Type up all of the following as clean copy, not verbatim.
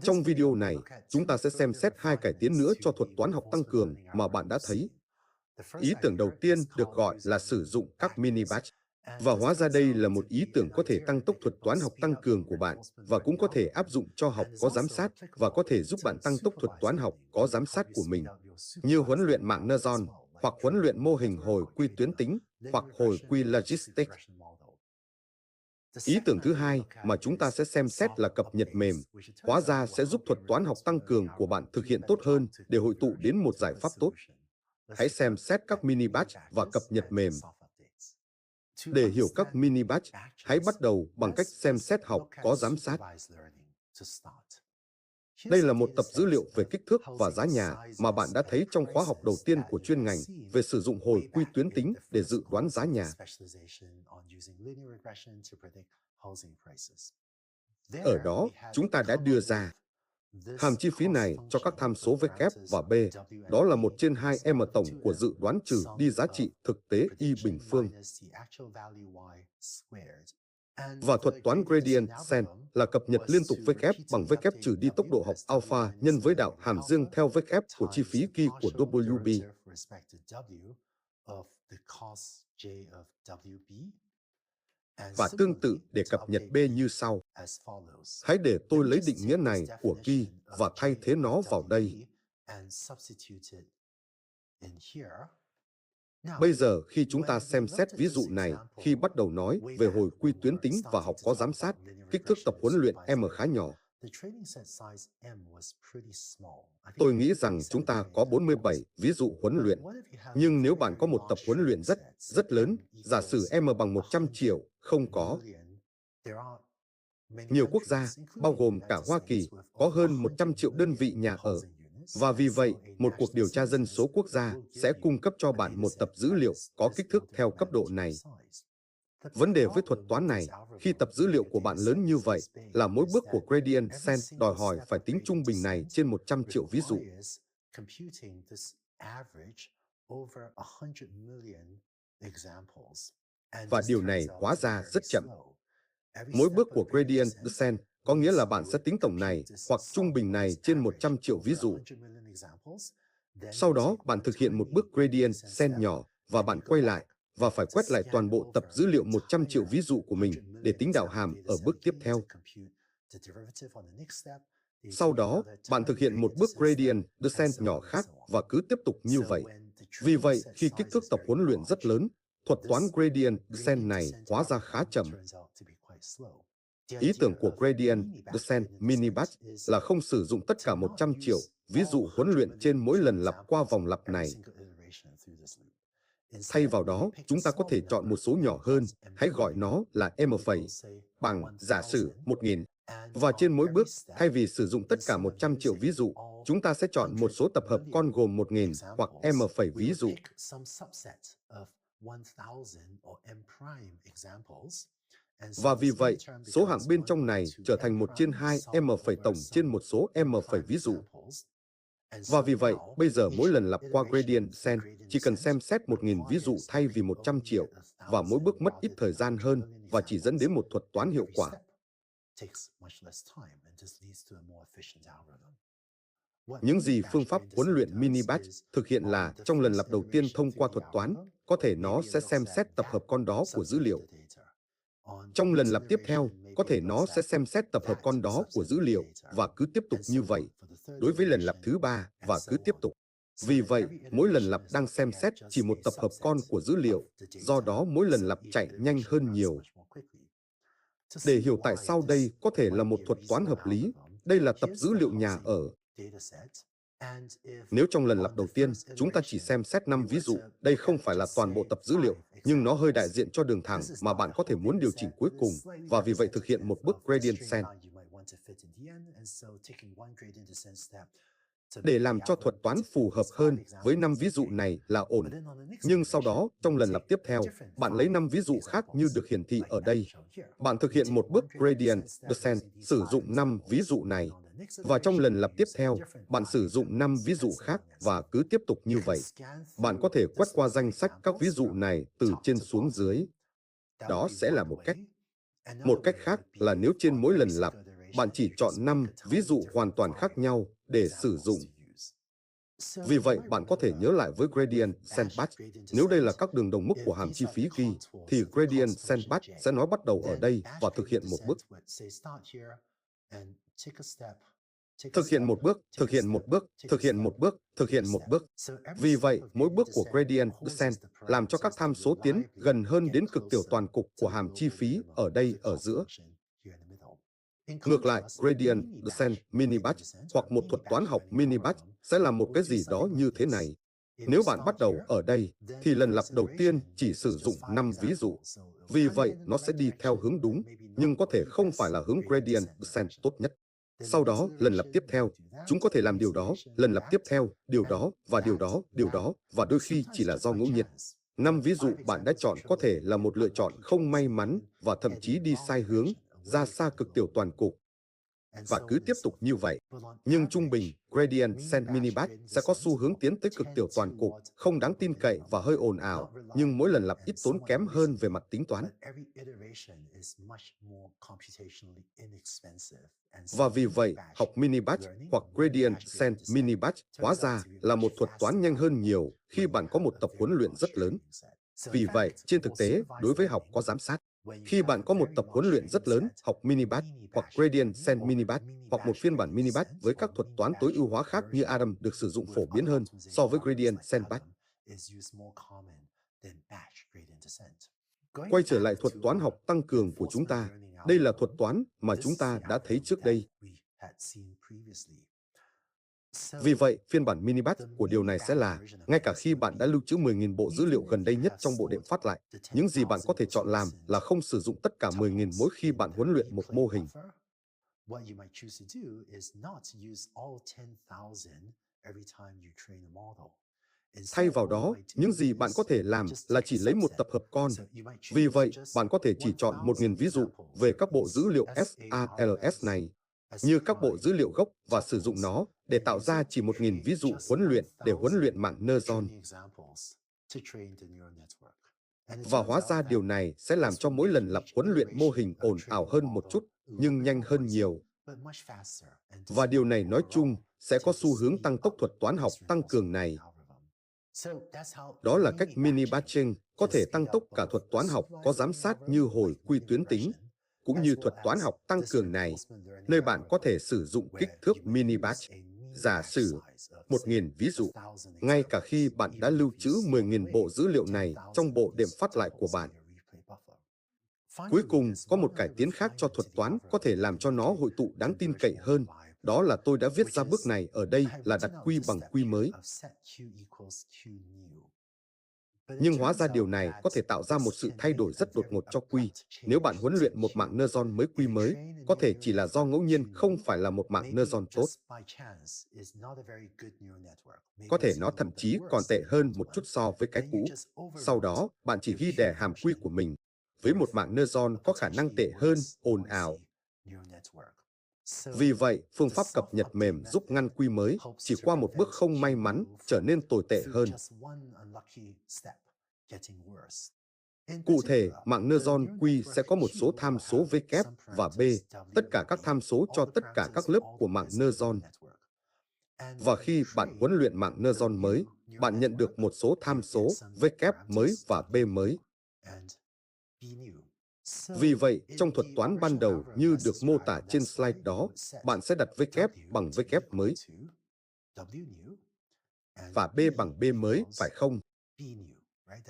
Trong video này, chúng ta sẽ xem xét hai cải tiến nữa cho thuật toán học tăng cường mà bạn đã thấy. Ý tưởng đầu tiên được gọi là sử dụng các mini batch. Và hóa ra đây là một ý tưởng có thể tăng tốc thuật toán học tăng cường của bạn và cũng có thể áp dụng cho học có giám sát và có thể giúp bạn tăng tốc thuật toán học có giám sát của mình, như huấn luyện mạng neuron hoặc huấn luyện mô hình hồi quy tuyến tính hoặc hồi quy logistic. Ý tưởng thứ hai mà chúng ta sẽ xem xét là cập nhật mềm, hóa ra sẽ giúp thuật toán học tăng cường của bạn thực hiện tốt hơn để hội tụ đến một giải pháp tốt. Hãy xem xét các mini batch và cập nhật mềm. Để hiểu các mini batch, hãy bắt đầu bằng cách xem xét học có giám sát. Đây là một tập dữ liệu về kích thước và giá nhà mà bạn đã thấy trong khóa học đầu tiên của chuyên ngành về sử dụng hồi quy tuyến tính để dự đoán giá nhà. Ở đó, chúng ta đã đưa ra hàm chi phí này cho các tham số W và B, đó là 1/2 m tổng của dự đoán trừ đi giá trị thực tế y bình phương. Và thuật toán gradient descent là cập nhật liên tục W bằng W trừ đi tốc độ học alpha nhân với đạo hàm dương theo W của chi phí kỳ của WB. Và tương tự để cập nhật B như sau. Hãy để tôi lấy định nghĩa này của kỳ và thay thế nó vào đây. Bây giờ khi chúng ta xem xét ví dụ này, khi bắt đầu nói về hồi quy tuyến tính và học có giám sát, kích thước tập huấn luyện M khá nhỏ. Tôi nghĩ rằng chúng ta có 47 ví dụ huấn luyện. Nhưng nếu bạn có một tập huấn luyện rất lớn, giả sử M bằng 100 triệu, không có. Nhiều quốc gia, bao gồm cả Hoa Kỳ, có hơn 100 triệu đơn vị nhà ở. Và vì vậy, một cuộc điều tra dân số quốc gia sẽ cung cấp cho bạn một tập dữ liệu có kích thước theo cấp độ này. Vấn đề với thuật toán này, khi tập dữ liệu của bạn lớn như vậy, là mỗi bước của gradient descent đòi hỏi phải tính trung bình này trên 100 triệu ví dụ. Và điều này hóa ra rất chậm. Mỗi bước của gradient descent có nghĩa là bạn sẽ tính tổng này hoặc trung bình này trên 100 triệu ví dụ. Sau đó, bạn thực hiện một bước gradient descent nhỏ và bạn quay lại và phải quét lại toàn bộ tập dữ liệu 100 triệu ví dụ của mình để tính đạo hàm ở bước tiếp theo. Sau đó, bạn thực hiện một bước gradient descent nhỏ khác và cứ tiếp tục như vậy. Vì vậy, khi kích thước tập huấn luyện rất lớn, thuật toán gradient descent này hóa ra khá chậm. Ý tưởng của gradient descent mini batch là không sử dụng tất cả 100 triệu ví dụ huấn luyện trên mỗi lần lặp qua vòng lặp này. Thay vào đó, chúng ta có thể chọn một số nhỏ hơn, hãy gọi nó là M phẩy, bằng giả sử 1000. Và trên mỗi bước, thay vì sử dụng tất cả 100 triệu ví dụ, chúng ta sẽ chọn một số tập hợp con gồm 1000 hoặc M phẩy ví dụ. Và vì vậy, số hạng bên trong này trở thành 1/2 M phẩy tổng trên một số M phẩy ví dụ. Và vì vậy, bây giờ mỗi lần lặp qua gradient descent, chỉ cần xem xét 1000 ví dụ thay vì 100 triệu, và mỗi bước mất ít thời gian hơn và chỉ dẫn đến một thuật toán hiệu quả. Những gì phương pháp huấn luyện mini batch thực hiện là trong lần lặp đầu tiên thông qua thuật toán, có thể nó sẽ xem xét tập hợp con đó của dữ liệu. Trong lần lặp tiếp theo, có thể nó sẽ xem xét tập hợp con đó của dữ liệu và cứ tiếp tục như vậy. Đối với lần lặp thứ 3 và cứ tiếp tục. Vì vậy, mỗi lần lặp đang xem xét chỉ một tập hợp con của dữ liệu, do đó mỗi lần lặp chạy nhanh hơn nhiều. Để hiểu tại sao đây có thể là một thuật toán hợp lý, đây là tập dữ liệu nhà ở. Nếu trong lần lặp đầu tiên, chúng ta chỉ xem xét 5 ví dụ, đây không phải là toàn bộ tập dữ liệu, nhưng nó hơi đại diện cho đường thẳng mà bạn có thể muốn điều chỉnh cuối cùng, và vì vậy thực hiện một bước gradient descent. Để làm cho thuật toán phù hợp hơn với 5 ví dụ này là ổn. Nhưng sau đó, trong lần lặp tiếp theo, bạn lấy 5 ví dụ khác như được hiển thị ở đây. Bạn thực hiện một bước gradient descent, sử dụng 5 ví dụ này. Và trong lần lặp tiếp theo, bạn sử dụng 5 ví dụ khác và cứ tiếp tục như vậy. Bạn có thể quét qua danh sách các ví dụ này từ trên xuống dưới. Đó sẽ là một cách. Một cách khác là nếu trên mỗi lần lặp, bạn chỉ chọn 5 ví dụ hoàn toàn khác nhau để sử dụng. Vì vậy, bạn có thể nhớ lại với Gradient Sandbatch. Nếu đây là các đường đồng mức của hàm chi phí ghi, thì Gradient Sandbatch sẽ nói bắt đầu ở đây và thực hiện một bước. Thực hiện một bước, thực hiện một bước, thực hiện một bước, thực hiện một bước. Vì vậy, mỗi bước của Gradient Descent làm cho các tham số tiến gần hơn đến cực tiểu toàn cục của hàm chi phí ở đây ở giữa. Ngược lại, Gradient Descent Mini-Batch hoặc một thuật toán học Mini-Batch sẽ là một cái gì đó như thế này. Nếu bạn bắt đầu ở đây, thì lần lặp đầu tiên chỉ sử dụng 5 ví dụ. Vì vậy, nó sẽ đi theo hướng đúng, nhưng có thể không phải là hướng Gradient Descent tốt nhất. Sau đó, lần lặp tiếp theo, chúng có thể làm điều đó, lần lặp tiếp theo, điều đó, và điều đó, điều đó, và đôi khi chỉ là do ngẫu nhiên. 5 ví dụ bạn đã chọn có thể là một lựa chọn không may mắn và thậm chí đi sai hướng, ra xa cực tiểu toàn cục. Và cứ tiếp tục như vậy. Nhưng trung bình, Gradient Descent Mini-Batch sẽ có xu hướng tiến tới cực tiểu toàn cục, không đáng tin cậy và hơi ồn ào, nhưng mỗi lần lặp ít tốn kém hơn về mặt tính toán. Và vì vậy, học Mini-Batch hoặc Gradient Descent Mini-Batch hóa ra là một thuật toán nhanh hơn nhiều khi bạn có một tập huấn luyện rất lớn. Vì vậy, trên thực tế, đối với học có giám sát, khi bạn có một tập huấn luyện rất lớn, học Mini-Batch hoặc Gradient Descent Mini-Batch hoặc một phiên bản Mini-Batch với các thuật toán tối ưu hóa khác như Adam được sử dụng phổ biến hơn so với Gradient Descent Batch. Quay trở lại thuật toán học tăng cường của chúng ta, đây là thuật toán mà chúng ta đã thấy trước đây. Vì vậy, phiên bản Mini-Batch của điều này sẽ là, ngay cả khi bạn đã lưu trữ 10.000 bộ dữ liệu gần đây nhất trong bộ đệm phát lại, những gì bạn có thể chọn làm là không sử dụng tất cả 10.000 mỗi khi bạn huấn luyện một mô hình. Thay vào đó, những gì bạn có thể làm là chỉ lấy một tập hợp con. Vì vậy, bạn có thể chỉ chọn 1.000 ví dụ về các bộ dữ liệu SALS này, như các bộ dữ liệu gốc và sử dụng nó để tạo ra chỉ 1.000 ví dụ huấn luyện để huấn luyện mạng neuron. Và hóa ra điều này sẽ làm cho mỗi lần lặp huấn luyện mô hình ồn ào hơn một chút, nhưng nhanh hơn nhiều. Và điều này nói chung sẽ có xu hướng tăng tốc thuật toán học tăng cường này. Đó là cách mini-batching có thể tăng tốc cả thuật toán học có giám sát như hồi quy tuyến tính, cũng như thuật toán học tăng cường này, nơi bạn có thể sử dụng kích thước mini-batch, giả sử 1.000 ví dụ, ngay cả khi bạn đã lưu trữ 10.000 bộ dữ liệu này trong bộ đệm phát lại của bạn. Cuối cùng, có một cải tiến khác cho thuật toán có thể làm cho nó hội tụ đáng tin cậy hơn. Đó là tôi đã viết ra bước này ở đây là đặt Q bằng Q mới. Nhưng hóa ra điều này có thể tạo ra một sự thay đổi rất đột ngột cho Q. Nếu bạn huấn luyện một mạng neuron mới Q mới, có thể chỉ là do ngẫu nhiên không phải là một mạng neuron tốt. Có thể nó thậm chí còn tệ hơn một chút so với cái cũ. Sau đó, bạn chỉ ghi đè hàm Q của mình. Với một mạng neuron có khả năng tệ hơn, ồn ào. Vì vậy, phương pháp cập nhật mềm giúp ngăn Q mới chỉ qua một bước không may mắn trở nên tồi tệ hơn. Cụ thể, mạng neuron Q sẽ có một số tham số V kép và B, tất cả các tham số cho tất cả các lớp của mạng neuron. Và khi bạn huấn luyện mạng neuron mới, bạn nhận được một số tham số V kép mới và B mới. Vì vậy, trong thuật toán ban đầu như được mô tả trên slide đó, bạn sẽ đặt V kép bằng V kép mới và B bằng B mới, phải không?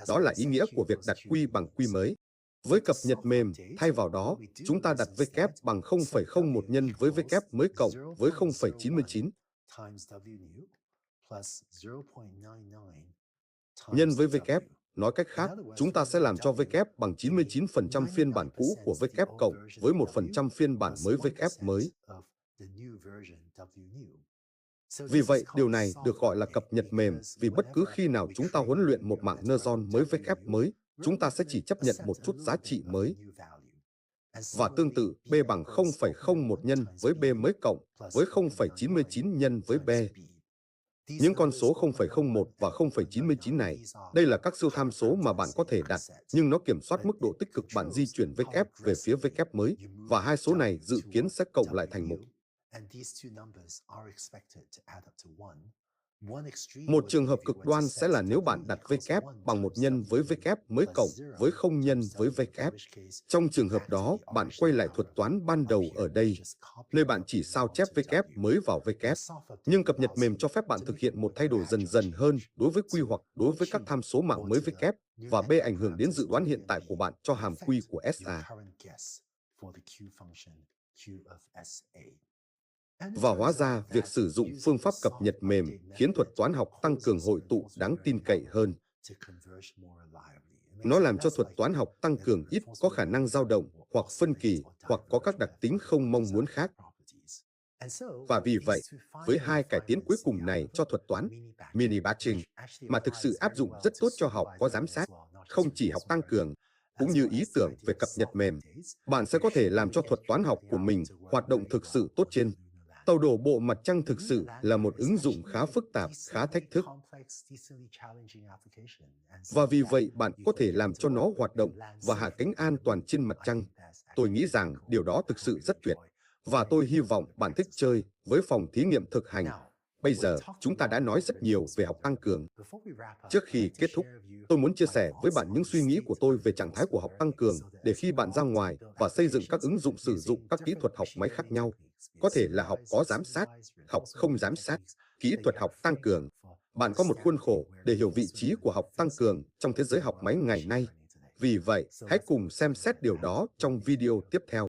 Đó là ý nghĩa của việc đặt Q bằng Q mới. Với cập nhật mềm, thay vào đó, chúng ta đặt V kép bằng 0,01 nhân với V kép mới cộng với 0,99 nhân với V kép. Nói cách khác, chúng ta sẽ làm cho V kép bằng 99% phiên bản cũ của V kép cộng với 1% phiên bản mới V kép mới. Vì vậy, điều này được gọi là cập nhật mềm, vì bất cứ khi nào chúng ta huấn luyện một mạng neuron mới V kép mới, chúng ta sẽ chỉ chấp nhận một chút giá trị mới. Và tương tự, B bằng 0,01 nhân với B mới cộng với 0,99 nhân với B. Những con số 0,01 và 0,99 này, đây là các siêu tham số mà bạn có thể đặt, nhưng nó kiểm soát mức độ tích cực bạn di chuyển WF về phía WF mới, và hai số này dự kiến sẽ cộng lại thành 1. Một trường hợp cực đoan sẽ là nếu bạn đặt WF bằng 1 nhân với WF mới cộng với 0 nhân với WF. Trong trường hợp đó, bạn quay lại thuật toán ban đầu ở đây, nơi bạn chỉ sao chép WF mới vào WF. Nhưng cập nhật mềm cho phép bạn thực hiện một thay đổi dần dần hơn đối với quy hoặc đối với các tham số mạng mới WF, và B ảnh hưởng đến dự đoán hiện tại của bạn cho hàm Q của SA. Và hóa ra, việc sử dụng phương pháp cập nhật mềm khiến thuật toán học tăng cường hội tụ đáng tin cậy hơn. Nó làm cho thuật toán học tăng cường ít có khả năng dao động hoặc phân kỳ hoặc có các đặc tính không mong muốn khác. Và vì vậy, với hai cải tiến cuối cùng này cho thuật toán mini batching mà thực sự áp dụng rất tốt cho học có giám sát, không chỉ học tăng cường, cũng như ý tưởng về cập nhật mềm, bạn sẽ có thể làm cho thuật toán học của mình hoạt động thực sự tốt trên tàu đổ bộ mặt trăng. Thực sự là một ứng dụng khá phức tạp, khá thách thức. Và vì vậy bạn có thể làm cho nó hoạt động và hạ cánh an toàn trên mặt trăng. Tôi nghĩ rằng điều đó thực sự rất tuyệt. Và tôi hy vọng bạn thích chơi với phòng thí nghiệm thực hành. Bây giờ, chúng ta đã nói rất nhiều về học tăng cường. Trước khi kết thúc, tôi muốn chia sẻ với bạn những suy nghĩ của tôi về trạng thái của học tăng cường để khi bạn ra ngoài và xây dựng các ứng dụng sử dụng các kỹ thuật học máy khác nhau. Có thể là học có giám sát, học không giám sát, kỹ thuật học tăng cường. Bạn có một khuôn khổ để hiểu vị trí của học tăng cường trong thế giới học máy ngày nay. Vì vậy, hãy cùng xem xét điều đó trong video tiếp theo.